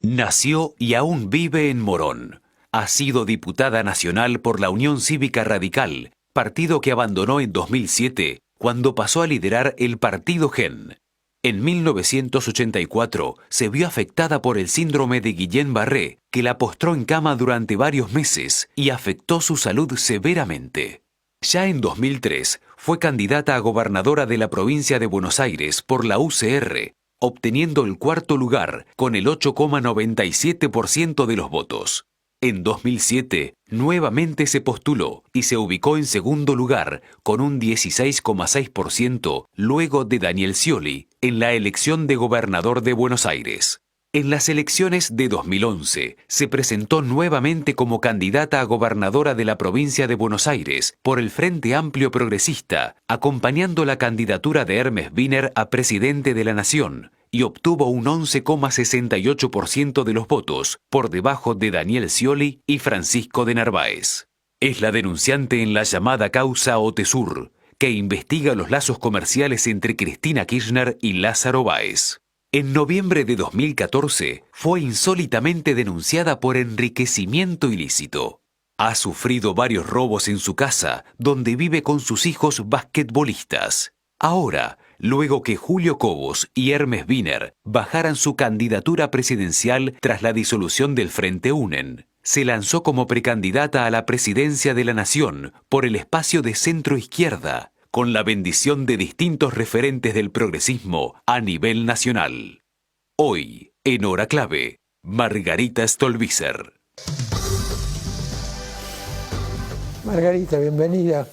Nació y aún vive en Morón. Ha sido diputada nacional por la Unión Cívica Radical, partido que abandonó en 2007 cuando pasó a liderar el Partido GEN. En 1984 se vio afectada por el síndrome de Guillain-Barré, que la postró en cama durante varios meses y afectó su salud severamente. Ya en 2003 fue candidata a gobernadora de la provincia de Buenos Aires por la UCR, obteniendo el cuarto lugar con el 8,97% de los votos. En 2007, nuevamente se postuló y se ubicó en segundo lugar con un 16,6% luego de Daniel Scioli en la elección de gobernador de Buenos Aires. En las elecciones de 2011, se presentó nuevamente como candidata a gobernadora de la provincia de Buenos Aires por el Frente Amplio Progresista, acompañando la candidatura de Hermes Wiener a presidente de la Nación, y obtuvo un 11,68% de los votos, por debajo de Daniel Scioli y Francisco de Narváez. Es la denunciante en la llamada causa Otesur, que investiga los lazos comerciales entre Cristina Kirchner y Lázaro Báez. En noviembre de 2014 fue insólitamente denunciada por enriquecimiento ilícito. Ha sufrido varios robos en su casa, donde vive con sus hijos basquetbolistas. Ahora, luego que Julio Cobos y Hermes Wiener bajaran su candidatura presidencial tras la disolución del Frente UNEN, se lanzó como precandidata a la presidencia de la Nación por el espacio de centro-izquierda, con la bendición de distintos referentes del progresismo a nivel nacional. Hoy, en Hora Clave, Margarita Stolbizer. Margarita, bienvenida.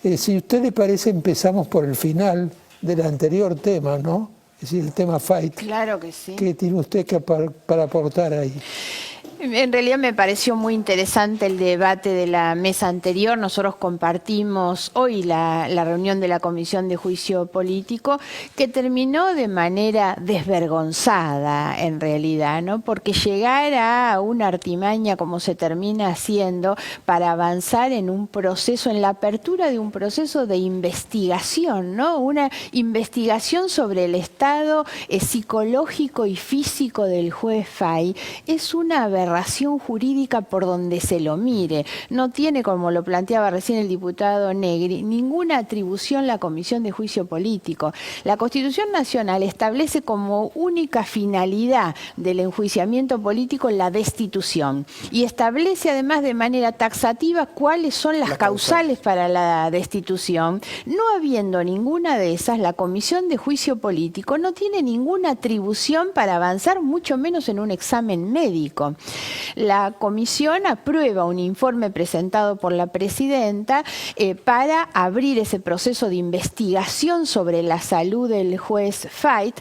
Si a usted le parece, empezamos por el final del anterior tema, ¿no? Es decir, el tema Fight. Claro que sí. ¿Qué tiene usted para aportar ahí? En realidad me pareció muy interesante el debate de la mesa anterior. Nosotros compartimos hoy la reunión de la Comisión de Juicio Político, que terminó de manera desvergonzada en realidad, ¿no? Porque llegar a una artimaña como se termina haciendo para avanzar en un proceso, en la apertura de un proceso de investigación, ¿no? Una investigación sobre el estado psicológico y físico del juez Fay es una aberración jurídica por donde se lo mire. No tiene, como lo planteaba recién el diputado Negri, ninguna atribución la Comisión de Juicio Político. La Constitución Nacional establece como única finalidad del enjuiciamiento político la destitución y establece además de manera taxativa cuáles son las causales para la destitución. No habiendo ninguna de esas, la Comisión de Juicio Político no tiene ninguna atribución para avanzar, mucho menos en un examen médico. La comisión aprueba un informe presentado por la presidenta para abrir ese proceso de investigación sobre la salud del juez Fay,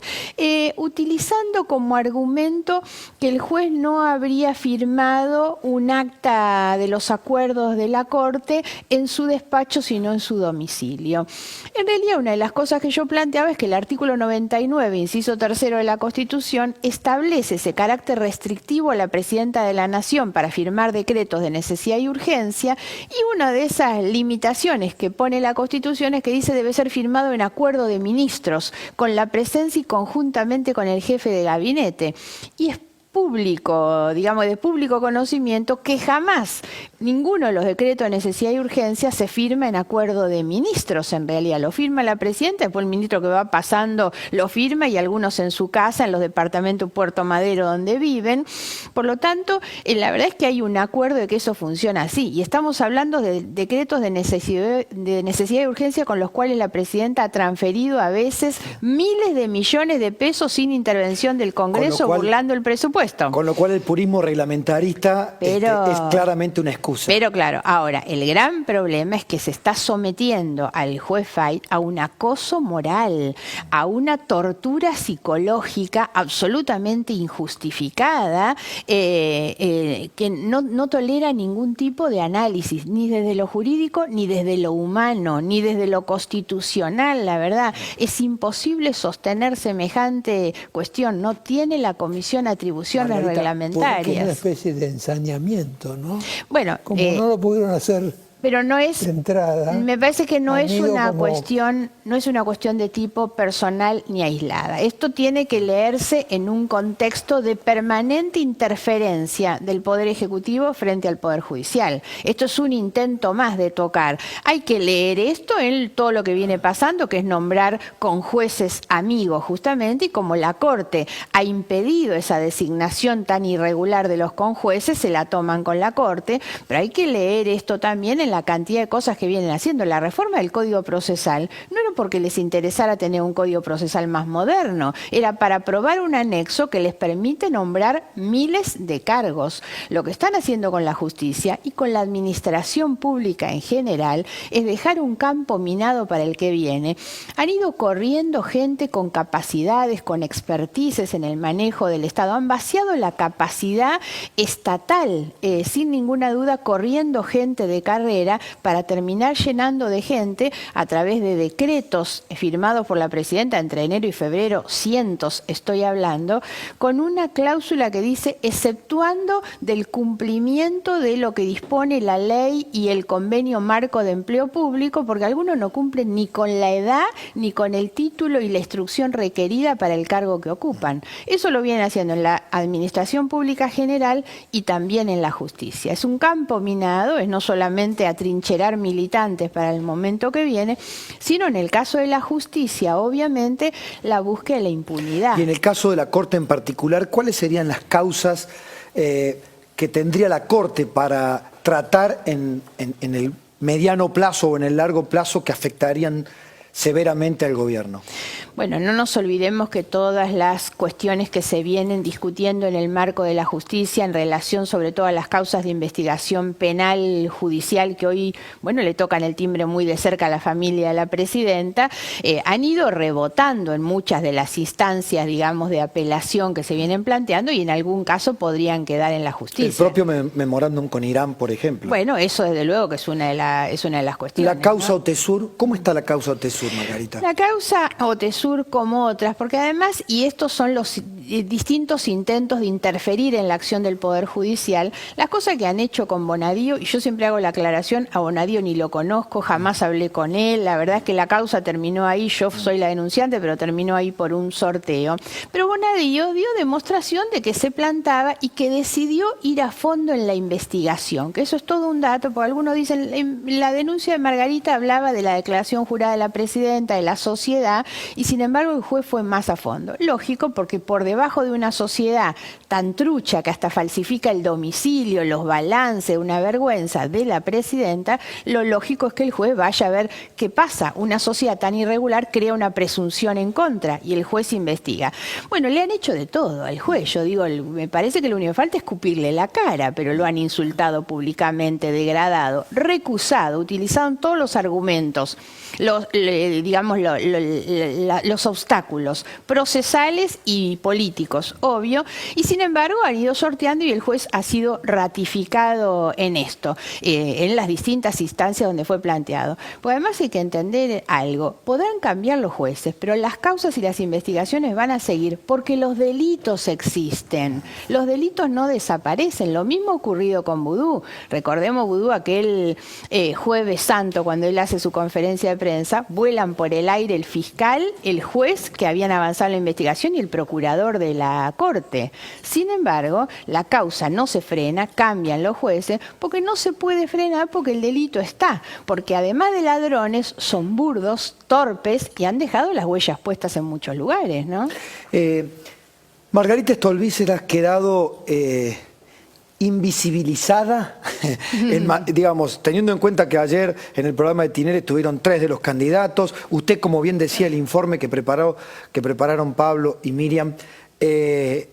utilizando como argumento que el juez no habría firmado un acta de los acuerdos de la Corte en su despacho, sino en su domicilio. En realidad, una de las cosas que yo planteaba es que el artículo 99, inciso 3 de la Constitución, establece ese carácter restrictivo a la presidenta de la Nación para firmar decretos de necesidad y urgencia, y una de esas limitaciones que pone la Constitución es que dice debe ser firmado en acuerdo de ministros, con la presencia y conjuntamente con el jefe de gabinete. Y es público, digamos, de público conocimiento que jamás ninguno de los decretos de necesidad y urgencia se firma en acuerdo de ministros. En realidad lo firma la presidenta, después el ministro que va pasando lo firma y algunos en su casa, en los departamentos Puerto Madero donde viven. Por lo tanto, la verdad es que hay un acuerdo de que eso funciona así, y estamos hablando de decretos de necesidad y urgencia con los cuales la presidenta ha transferido a veces miles de millones de pesos sin intervención del Congreso, burlando el presupuesto. Con lo cual el purismo reglamentarista es claramente una excusa. Pero claro, ahora, el gran problema es que se está sometiendo al juez Fay a un acoso moral, a una tortura psicológica absolutamente injustificada, que no tolera ningún tipo de análisis, ni desde lo jurídico, ni desde lo humano, ni desde lo constitucional. La verdad, es imposible sostener semejante cuestión. No tiene la comisión atribuciones Margarita, reglamentarias. porque es una especie de ensañamiento, ¿no? Bueno, como no lo pudieron hacer Pero no es, de entrada, me parece que no han es ido una como- cuestión, no es una cuestión de tipo personal ni aislada. Esto tiene que leerse en un contexto de permanente interferencia del Poder Ejecutivo frente al Poder Judicial. Esto es un intento más de tocar. Hay que leer esto en todo lo que viene pasando, que es nombrar con jueces amigos justamente, y como la Corte ha impedido esa designación tan irregular de los conjueces, se la toman con la Corte, pero hay que leer esto también en la cantidad de cosas que vienen haciendo. La reforma del Código Procesal no era porque les interesara tener un Código Procesal más moderno, era para aprobar un anexo que les permite nombrar miles de cargos. Lo que están haciendo con la justicia y con la administración pública en general es dejar un campo minado para el que viene. Han ido corriendo gente con capacidades, con expertices en el manejo del Estado, han vaciado la capacidad estatal, sin ninguna duda, corriendo gente de carrera para terminar llenando de gente a través de decretos firmados por la presidenta entre enero y febrero, cientos estoy hablando, con una cláusula que dice exceptuando del cumplimiento de lo que dispone la ley y el convenio marco de empleo público, porque algunos no cumplen ni con la edad ni con el título y la instrucción requerida para el cargo que ocupan. Eso lo vienen haciendo en la administración pública general y también en la justicia. Es un campo minado, es no solamente atrincherar militantes para el momento que viene, sino en el caso de la justicia, obviamente, la búsqueda de la impunidad. Y en el caso de la Corte en particular, ¿cuáles serían las causas que tendría la Corte para tratar en el mediano plazo o en el largo plazo que afectarían severamente al gobierno? Bueno, no nos olvidemos que todas las cuestiones que se vienen discutiendo en el marco de la justicia en relación sobre todo a las causas de investigación penal judicial que hoy, bueno, le tocan el timbre muy de cerca a la familia de la presidenta, han ido rebotando en muchas de las instancias, digamos, de apelación que se vienen planteando y en algún caso podrían quedar en la justicia. El propio memorándum con Irán, por ejemplo. Bueno, eso desde luego que es una de las cuestiones. La causa ¿no? OTESUR, ¿cómo está la causa OTESUR, Margarita? La causa OTESUR como otras, porque además, y estos son los distintos intentos de interferir en la acción del Poder Judicial, las cosas que han hecho con Bonadío, y yo siempre hago la aclaración, a Bonadío ni lo conozco, jamás hablé con él, la verdad es que la causa terminó ahí, yo soy la denunciante, pero terminó ahí por un sorteo. Pero Bonadío dio demostración de que se plantaba y que decidió ir a fondo en la investigación, que eso es todo un dato, porque algunos dicen, la denuncia de Margarita hablaba de la declaración jurada de la presidenta, de la sociedad, y sin embargo el juez fue más a fondo. Lógico, porque por debajo de una sociedad tan trucha que hasta falsifica el domicilio, los balances, una vergüenza de la presidenta, lo lógico es que el juez vaya a ver qué pasa. Una sociedad tan irregular crea una presunción en contra y el juez investiga. Bueno, le han hecho de todo al juez. Yo digo, me parece que lo único que falta es escupirle la cara, pero lo han insultado públicamente, degradado, recusado, utilizaron todos los argumentos, los obstáculos procesales y políticos, obvio, y sin embargo han ido sorteando y el juez ha sido ratificado en esto, en las distintas instancias donde fue planteado. Pues además hay que entender algo, podrán cambiar los jueces, pero las causas y las investigaciones van a seguir porque los delitos existen, los delitos no desaparecen, lo mismo ha ocurrido con Vudú. Recordemos Vudú aquel jueves santo cuando él hace su conferencia de prensa, vuelan por el aire el fiscal, el juez que habían avanzado en la investigación y el procurador de la Corte. Sin embargo, la causa no se frena, cambian los jueces, porque no se puede frenar porque el delito está, porque además de ladrones son burdos, torpes y han dejado las huellas puestas en muchos lugares, ¿no? Margarita Stolbizer ha quedado invisibilizada, digamos, teniendo en cuenta que ayer en el programa de Tinelli estuvieron 3 de los candidatos, usted, como bien decía el informe que prepararon Pablo y Miriam, se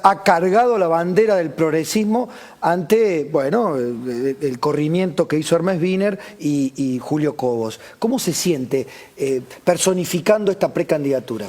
ha cargado la bandera del progresismo ante, bueno, el corrimiento que hizo Hermes Wiener y Julio Cobos. ¿Cómo se siente personificando esta precandidatura?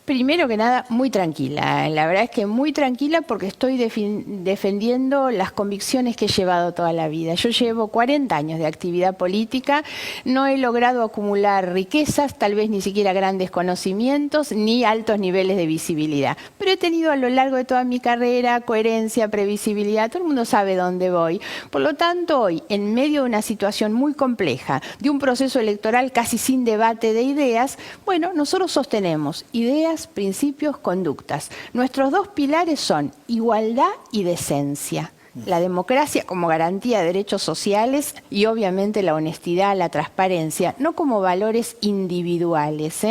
Primero que nada, muy tranquila. La verdad es que muy tranquila porque estoy defendiendo las convicciones que he llevado toda la vida. Yo llevo 40 años de actividad política, no he logrado acumular riquezas, tal vez ni siquiera grandes conocimientos, ni altos niveles de visibilidad. Pero he tenido a lo largo de toda mi carrera coherencia, previsibilidad, todo el mundo sabe dónde voy. Por lo tanto, hoy, en medio de una situación muy compleja, de un proceso electoral casi sin debate de ideas, bueno, nosotros sostenemos ideas, principios, conductas. Nuestros dos pilares son igualdad y decencia. La democracia como garantía de derechos sociales y obviamente la honestidad, la transparencia, no como valores individuales,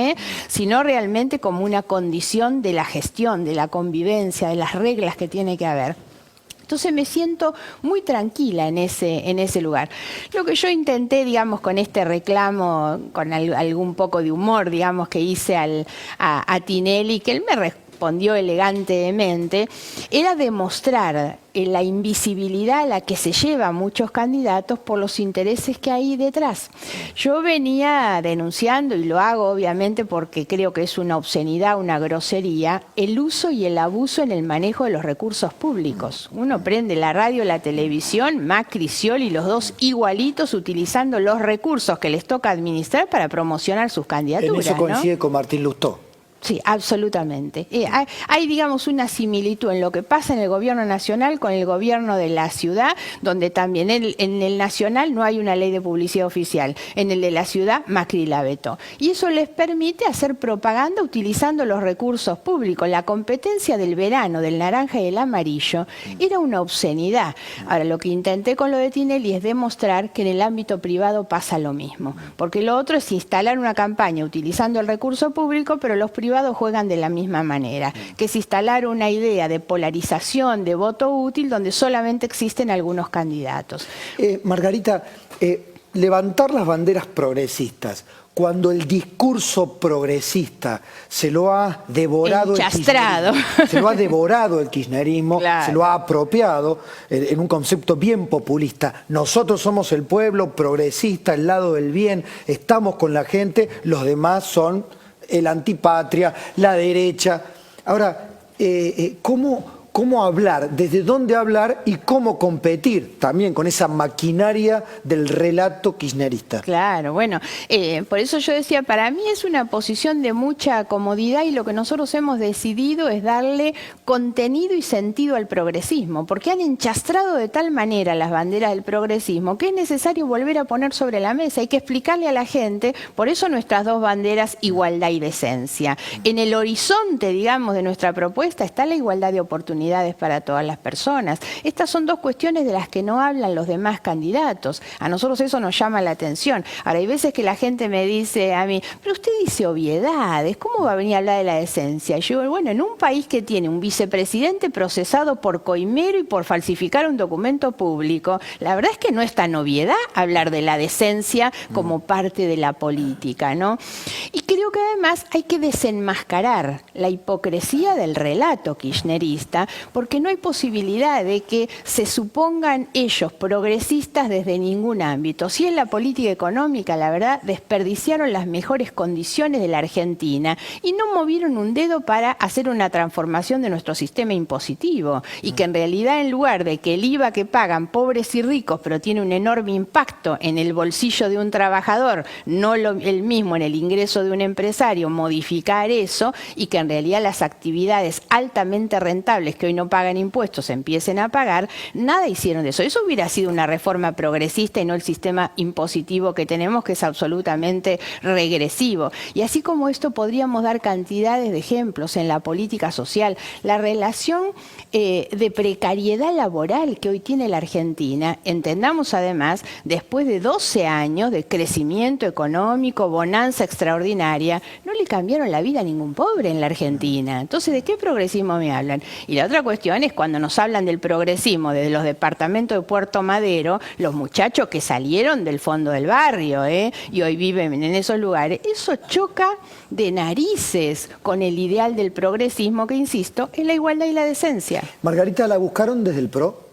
sino realmente como una condición de la gestión, de la convivencia, de las reglas que tiene que haber. Entonces me siento muy tranquila en ese lugar. Lo que yo intenté, digamos, con este reclamo, con algún poco de humor, digamos, que hice a Tinelli, que él me respondió elegantemente, era demostrar la invisibilidad a la que se llevan muchos candidatos por los intereses que hay detrás. Yo venía denunciando, y lo hago obviamente porque creo que es una obscenidad, una grosería, el uso y el abuso en el manejo de los recursos públicos. Uno prende la radio, la televisión, Macri, Scioli, los dos igualitos utilizando los recursos que les toca administrar para promocionar sus candidaturas. En eso coincide, ¿no?, con Martín Lustó. Sí, absolutamente. Hay, digamos, una similitud en lo que pasa en el gobierno nacional con el gobierno de la ciudad, donde también en el nacional no hay una ley de publicidad oficial. En el de la ciudad, Macri la vetó. Y eso les permite hacer propaganda utilizando los recursos públicos. La competencia del verano, del naranja y el amarillo, era una obscenidad. Ahora, lo que intenté con lo de Tinelli es demostrar que en el ámbito privado pasa lo mismo. Porque lo otro es instalar una campaña utilizando el recurso público, pero los privados juegan de la misma manera, que es instalar una idea de polarización, de voto útil, donde solamente existen algunos candidatos. Margarita, levantar las banderas progresistas, cuando el discurso progresista se lo ha devorado el kirchnerismo, Claro. se lo ha apropiado en un concepto bien populista. Nosotros somos el pueblo progresista, el lado del bien, estamos con la gente, los demás son el antipatria, la derecha. Ahora, ¿cómo hablar? ¿Desde dónde hablar? Y cómo competir también con esa maquinaria del relato kirchnerista. Claro, bueno, por eso yo decía, para mí es una posición de mucha comodidad y lo que nosotros hemos decidido es darle contenido y sentido al progresismo, porque han enchastrado de tal manera las banderas del progresismo que es necesario volver a poner sobre la mesa. Hay que explicarle a la gente, por eso nuestras dos banderas, igualdad y decencia. En el horizonte, digamos, de nuestra propuesta está la igualdad de oportunidades para todas las personas. Estas son dos cuestiones de las que no hablan los demás candidatos. A nosotros eso nos llama la atención. Ahora, hay veces que la gente me dice a mí, pero usted dice obviedades, ¿cómo va a venir a hablar de la decencia? Y yo digo, bueno, en un país que tiene un vicepresidente procesado por coimero y por falsificar un documento público, la verdad es que no es tan obviedad hablar de la decencia como parte de la política, ¿no? Y creo que además hay que desenmascarar la hipocresía del relato kirchnerista, porque no hay posibilidad de que se supongan ellos progresistas desde ningún ámbito. Si en la política económica, la verdad, desperdiciaron las mejores condiciones de la Argentina y no movieron un dedo para hacer una transformación de nuestro sistema impositivo, y que en realidad, en lugar de que el IVA que pagan pobres y ricos, pero tiene un enorme impacto en el bolsillo de un trabajador, no el mismo en el ingreso de un empresario, modificar eso, y que en realidad las actividades altamente rentables que hoy no pagan impuestos empiecen a pagar, nada hicieron de eso. Eso hubiera sido una reforma progresista y no el sistema impositivo que tenemos, que es absolutamente regresivo. Y así como esto podríamos dar cantidades de ejemplos en la política social. La relación de precariedad laboral que hoy tiene la Argentina, entendamos además, después de 12 años de crecimiento económico, bonanza extraordinaria, no le cambiaron la vida a ningún pobre en la Argentina. Entonces, ¿de qué progresismo me hablan? Y la otra cuestión es cuando nos hablan del progresismo desde los departamentos de Puerto Madero, los muchachos que salieron del fondo del barrio, y hoy viven en esos lugares, eso choca de narices con el ideal del progresismo que, insisto, es la igualdad y la decencia. Margarita, ¿la buscaron desde el PRO?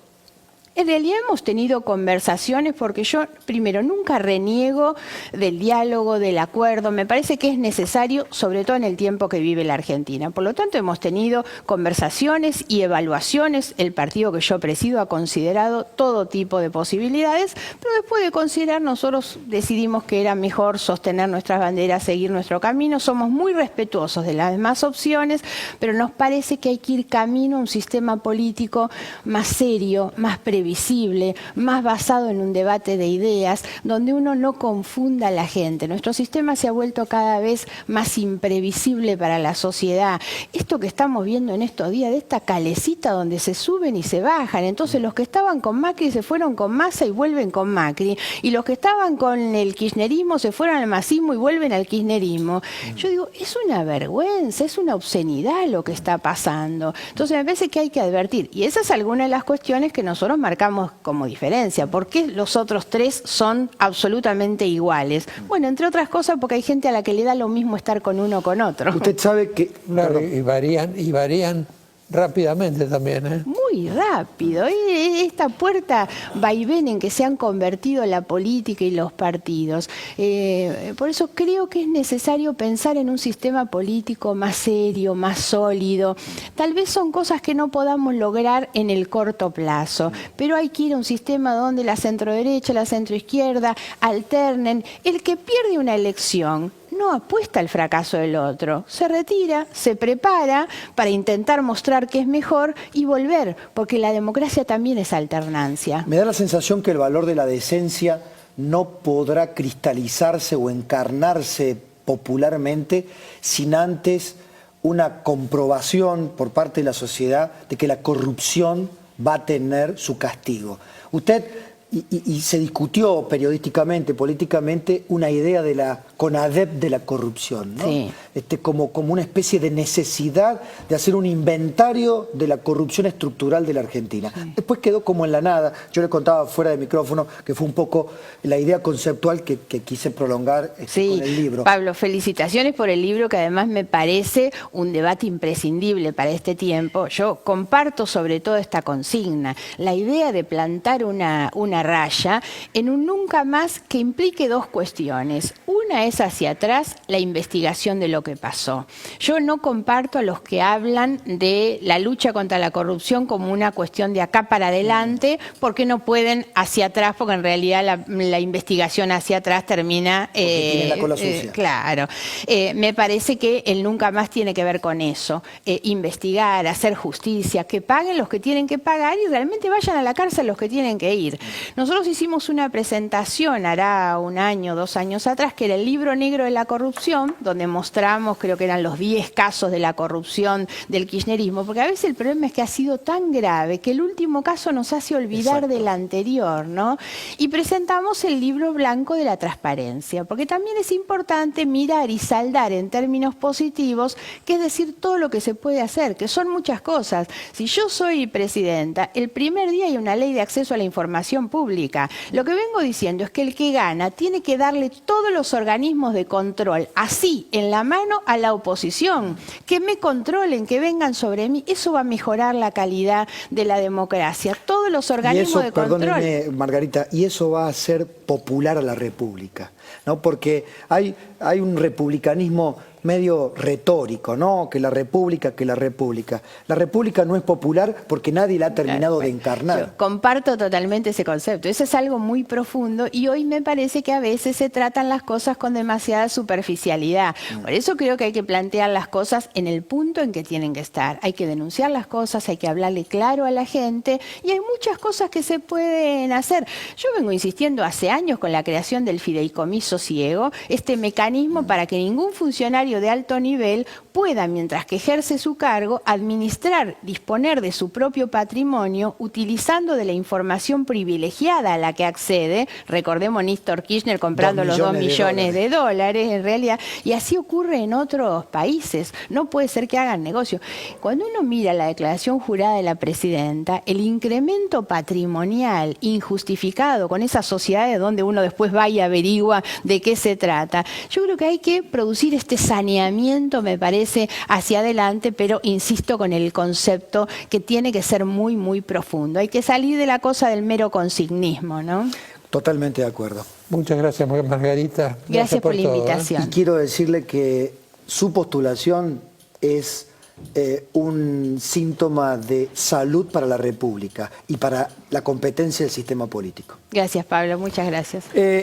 En realidad hemos tenido conversaciones porque yo, primero, nunca reniego del diálogo, del acuerdo. Me parece que es necesario, sobre todo en el tiempo que vive la Argentina. Por lo tanto, hemos tenido conversaciones y evaluaciones. El partido que yo presido ha considerado todo tipo de posibilidades, pero después de considerar, nosotros decidimos que era mejor sostener nuestras banderas, seguir nuestro camino. Somos muy respetuosos de las demás opciones, pero nos parece que hay que ir camino a un sistema político más serio, más previsible, más basado en un debate de ideas, donde uno no confunda a la gente. Nuestro sistema se ha vuelto cada vez más imprevisible para la sociedad. Esto que estamos viendo en estos días, de esta calecita donde se suben y se bajan, entonces los que estaban con Macri se fueron con Massa y vuelven con Macri, y los que estaban con el kirchnerismo se fueron al masismo y vuelven al kirchnerismo. Yo digo, es una vergüenza, es una obscenidad lo que está pasando. Entonces me parece que hay que advertir, y esa es alguna de las cuestiones que nosotros marcamos como diferencia. ¿Por qué los otros tres son absolutamente iguales? Bueno, entre otras cosas porque hay gente a la que le da lo mismo estar con uno o con otro. Usted sabe que... Claro, y varían rápidamente también, ¿eh? Muy rápido. Esta puerta vaivén en que se han convertido la política y los partidos. Por eso creo que es necesario pensar en un sistema político más serio, más sólido. Tal vez son cosas que no podamos lograr en el corto plazo, pero hay que ir a un sistema donde la centroderecha, la centroizquierda alternen. El que pierde una elección no apuesta al fracaso del otro, se retira, se prepara para intentar mostrar que es mejor y volver, porque la democracia también es alternancia. Me da la sensación que el valor de la decencia no podrá cristalizarse o encarnarse popularmente sin antes una comprobación por parte de la sociedad de que la corrupción va a tener su castigo. Usted... Y se discutió periodísticamente, políticamente, una idea de la CONADEP de la corrupción, ¿no? Sí. Como una especie de necesidad de hacer un inventario de la corrupción estructural de la Argentina. Sí. Después quedó como en la nada. Yo le contaba fuera de micrófono que fue un poco la idea conceptual que quise prolongar con el libro. Pablo, felicitaciones por el libro, que además me parece un debate imprescindible para este tiempo. Yo comparto sobre todo esta consigna, la idea de plantar una raya en un nunca más que implique dos cuestiones. Una es hacia atrás, la investigación de lo que pasó. Yo no comparto a los que hablan de la lucha contra la corrupción como una cuestión de acá para adelante, porque no pueden hacia atrás, porque en realidad la investigación hacia atrás termina... tienen la cola sucia. Claro. Me parece que el nunca más tiene que ver con eso. Investigar, hacer justicia, que paguen los que tienen que pagar y realmente vayan a la cárcel los que tienen que ir. Nosotros hicimos una presentación, hará 1 año, 2 años atrás, que era el libro negro de la corrupción, donde mostramos, creo que eran los 10 casos de la corrupción del kirchnerismo, porque a veces el problema es que ha sido tan grave que el último caso nos hace olvidar del anterior, ¿no? Y presentamos el libro blanco de la transparencia, porque también es importante mirar y saldar en términos positivos, que es decir, todo lo que se puede hacer, que son muchas cosas. Si yo soy presidenta, el primer día hay una ley de acceso a la información pública. Lo que vengo diciendo es que el que gana tiene que darle todos los organismos de control, así, en la mano a la oposición, que me controlen, que vengan sobre mí. Eso va a mejorar la calidad de la democracia. Todos los organismos de control. Perdóneme, Margarita, y eso va a hacer popular a la República, ¿no? Porque hay un republicanismo medio retórico, ¿no? Que la República. La República no es popular porque nadie la ha terminado de encarnar. Yo comparto totalmente ese concepto. Eso es algo muy profundo y hoy me parece que a veces se tratan las cosas con demasiada superficialidad. Por eso creo que hay que plantear las cosas en el punto en que tienen que estar. Hay que denunciar las cosas, hay que hablarle claro a la gente y hay muchas cosas que se pueden hacer. Yo vengo insistiendo hace años con la creación del fideicomiso ciego, este mecanismo para que ningún funcionario de alto nivel pueda, mientras que ejerce su cargo, administrar, disponer de su propio patrimonio utilizando de la información privilegiada a la que accede. Recordemos Néstor Kirchner comprando los 2 millones de dólares en realidad, y así ocurre en otros países. No puede ser que hagan negocio. Cuando uno mira la declaración jurada de la presidenta, el incremento patrimonial injustificado con esas sociedades donde uno después va y averigua de qué se trata, yo creo que hay que producir este saneamiento, me parece, parece hacia adelante, pero insisto con el concepto que tiene que ser muy, muy profundo. Hay que salir de la cosa del mero consignismo, ¿no? Totalmente de acuerdo. Muchas gracias, Margarita. Gracias por la todo, invitación. Y quiero decirle que su postulación es un síntoma de salud para la República y para la competencia del sistema político. Gracias, Pablo. Muchas gracias.